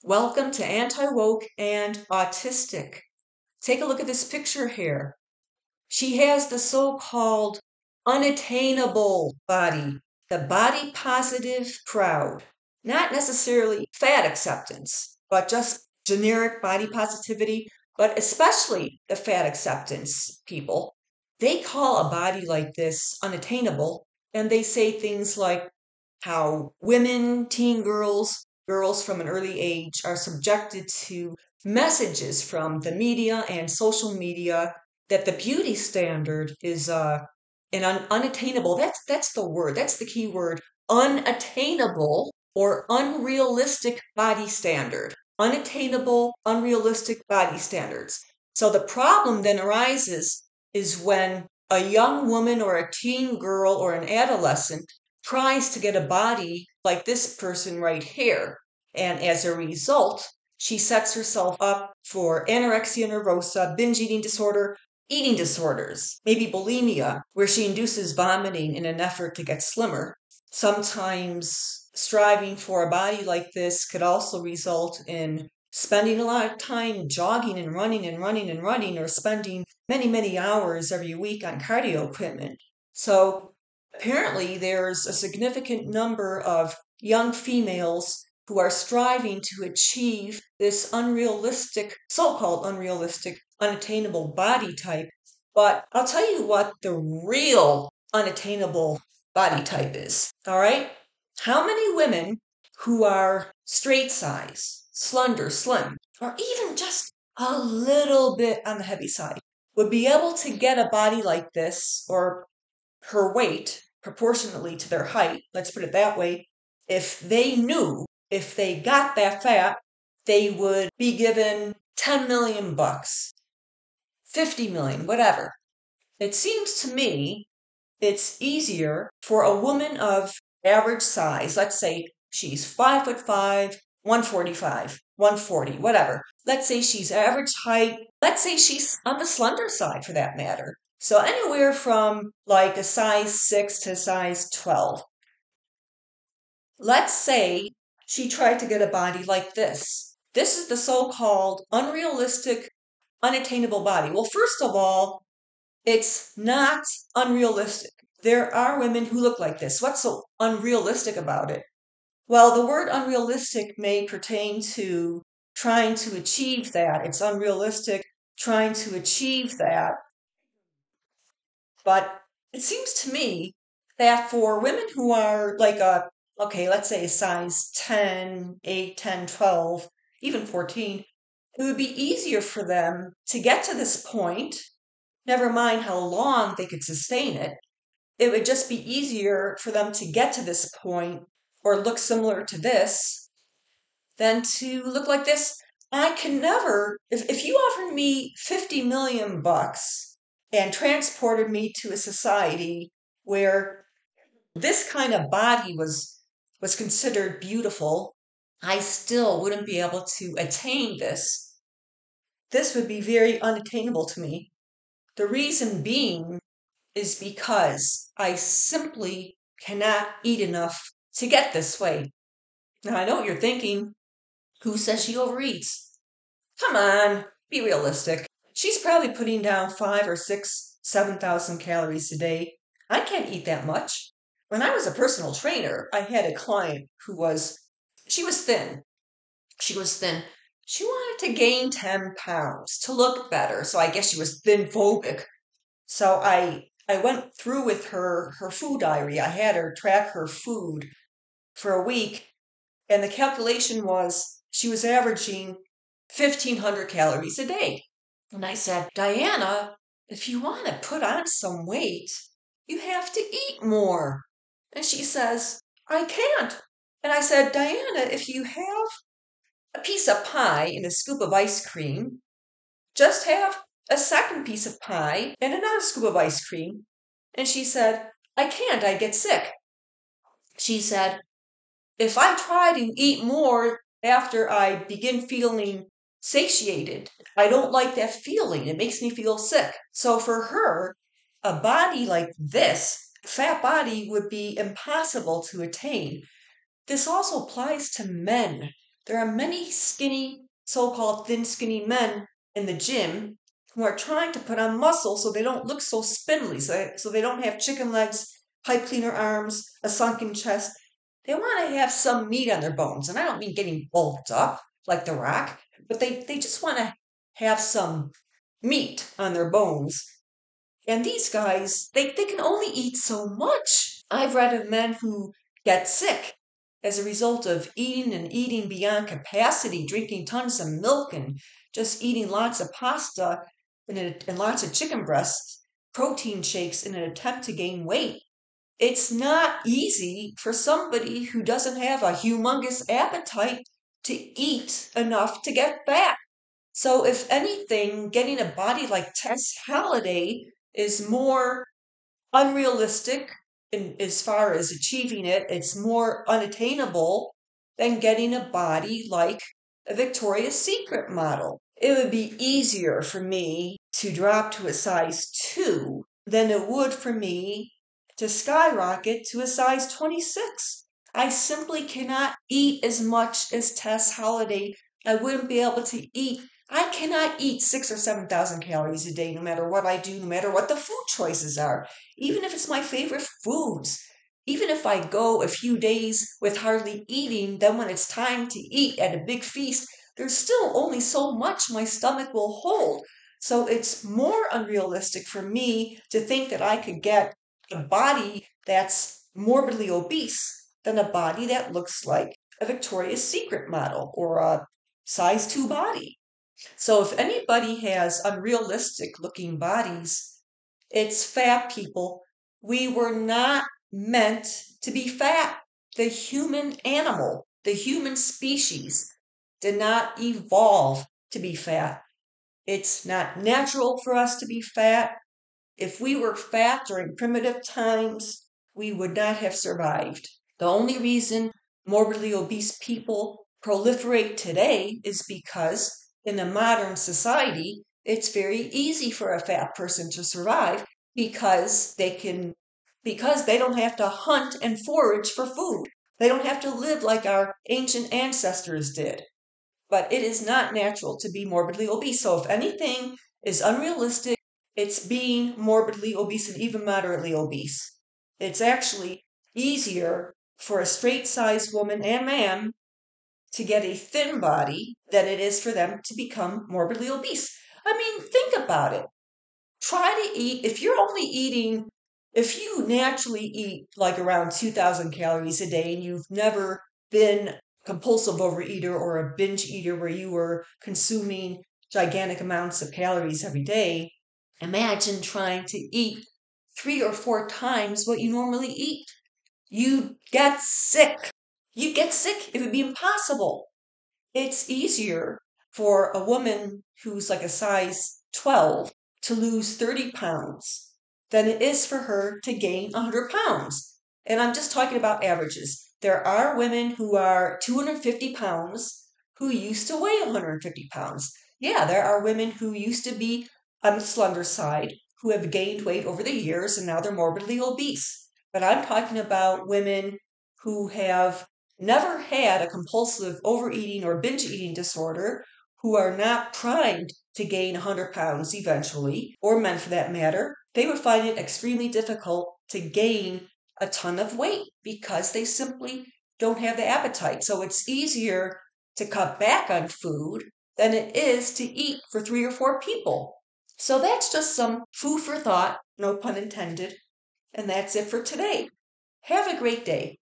Welcome to Anti-Woke and Autistic. Take a look at this picture here. She has the so-called unattainable body, the body positive crowd. Not necessarily fat acceptance, but just generic body positivity, but especially the fat acceptance people. They call a body like this unattainable, and they say things like how women, teen girls, girls from an early age are subjected to messages from the media and social media that the beauty standard is unattainable. That's the word. That's the key word. Unattainable or unrealistic body standard. Unattainable, unrealistic body standards. So the problem then arises is when a young woman or a teen girl or an adolescent tries to get a body like this person right here. And as a result, she sets herself up for anorexia nervosa, binge eating disorder, eating disorders, maybe bulimia, where she induces vomiting in an effort to get slimmer. Sometimes striving for a body like this could also result in spending a lot of time jogging and running and running and running, or spending many, many hours every week on cardio equipment. So apparently, there's a significant number of young females who are striving to achieve this unrealistic, so-called unrealistic, unattainable body type. But I'll tell you what the real unattainable body type is. All right? How many women who are straight size, slender, slim, or even just a little bit on the heavy side would be able to get a body like this, or her weight proportionately to their height, let's put it that way, if they knew if they got that fat, they would be given 10 million bucks, 50 million, whatever. It seems to me it's easier for a woman of average size, let's say she's 5'5", 145, 140, whatever. Let's say she's average height. Let's say she's on the slender side for that matter. So anywhere from like a size 6 to size 12. Let's say she tried to get a body like this. This is the so-called unrealistic, unattainable body. Well, first of all, it's not unrealistic. There are women who look like this. What's so unrealistic about it? Well, the word unrealistic may pertain to trying to achieve that. It's unrealistic trying to achieve that. But it seems to me that for women who are like okay, let's say a size 10, 8, 10, 12, even 14, it would be easier for them to get to this point, never mind how long they could sustain it. It would just be easier for them to get to this point or look similar to this than to look like this. I can never, if you offered me 50 million bucks and transported me to a society where this kind of body was considered beautiful, I still wouldn't be able to attain this. This would be very unattainable to me. The reason being is because I simply cannot eat enough to get this way. Now, I know what you're thinking. Who says she overeats? Come on, be realistic. She's probably putting down 5 or 6, 7,000 calories a day. I can't eat that much. When I was a personal trainer, I had a client she was thin. She was thin. She wanted to gain 10 pounds to look better. So I guess she was thin phobic. So I went through with her food diary. I had her track her food for a week, and the calculation was she was averaging 1,500 calories a day. And I said, Diana, if you want to put on some weight, you have to eat more. And she says, I can't. And I said, Diana, if you have a piece of pie and a scoop of ice cream, just have a second piece of pie and another scoop of ice cream. And she said, I can't, I get sick. She said, if I try to eat more after I begin feeling satiated, I don't like that feeling. It makes me feel sick. So for her, a body like this, fat body, would be impossible to attain. This also applies to men. There are many skinny, so-called thin, skinny men in the gym who are trying to put on muscle so they don't look so spindly, so they don't have chicken legs, pipe cleaner arms, a sunken chest. They want to have some meat on their bones. And I don't mean getting bulked up like The Rock, but they just want to have some meat on their bones. And these guys, they can only eat so much. I've read of men who get sick as a result of eating and eating beyond capacity, drinking tons of milk and just eating lots of pasta and lots of chicken breasts, protein shakes in an attempt to gain weight. It's not easy for somebody who doesn't have a humongous appetite to eat enough to get fat. So, if anything, getting a body like Tess Halliday is more unrealistic as far as achieving it. It's more unattainable than getting a body like a Victoria's Secret model. It would be easier for me to drop to a size 2 than it would for me to skyrocket to a size 26. I simply cannot eat as much as Tess Halliday. I wouldn't be able to eat. I cannot eat 6 or 7,000 calories a day, no matter what I do, no matter what the food choices are, even if it's my favorite foods. Even if I go a few days with hardly eating, then when it's time to eat at a big feast, there's still only so much my stomach will hold. So it's more unrealistic for me to think that I could get a body that's morbidly obese than a body that looks like a Victoria's Secret model or a size 2 body. So if anybody has unrealistic looking bodies, it's fat people. We were not meant to be fat. The human animal, the human species did not evolve to be fat. It's not natural for us to be fat. If we were fat during primitive times, we would not have survived. The only reason morbidly obese people proliferate today is because in a modern society, it's very easy for a fat person to survive because they don't have to hunt and forage for food. They don't have to live like our ancient ancestors did. But it is not natural to be morbidly obese. So if anything is unrealistic, it's being morbidly obese and even moderately obese. It's actually easier for a straight-sized woman and man to get a thin body than it is for them to become morbidly obese. I mean, think about it. Try to eat, if you naturally eat like around 2,000 calories a day and you've never been a compulsive overeater or a binge eater where you were consuming gigantic amounts of calories every day, imagine trying to eat 3 or 4 times what you normally eat. You get sick. You get sick. It would be impossible. It's easier for a woman who's like a size 12 to lose 30 pounds than it is for her to gain 100 pounds. And I'm just talking about averages. There are women who are 250 pounds who used to weigh 150 pounds. Yeah, there are women who used to be on the slender side who have gained weight over the years and now they're morbidly obese. But I'm talking about women who have never had a compulsive overeating or binge eating disorder, who are not primed to gain 100 pounds eventually, or men for that matter, they would find it extremely difficult to gain a ton of weight because they simply don't have the appetite. So it's easier to cut back on food than it is to eat for 3 or 4 people. So that's just some food for thought, no pun intended. And that's it for today. Have a great day.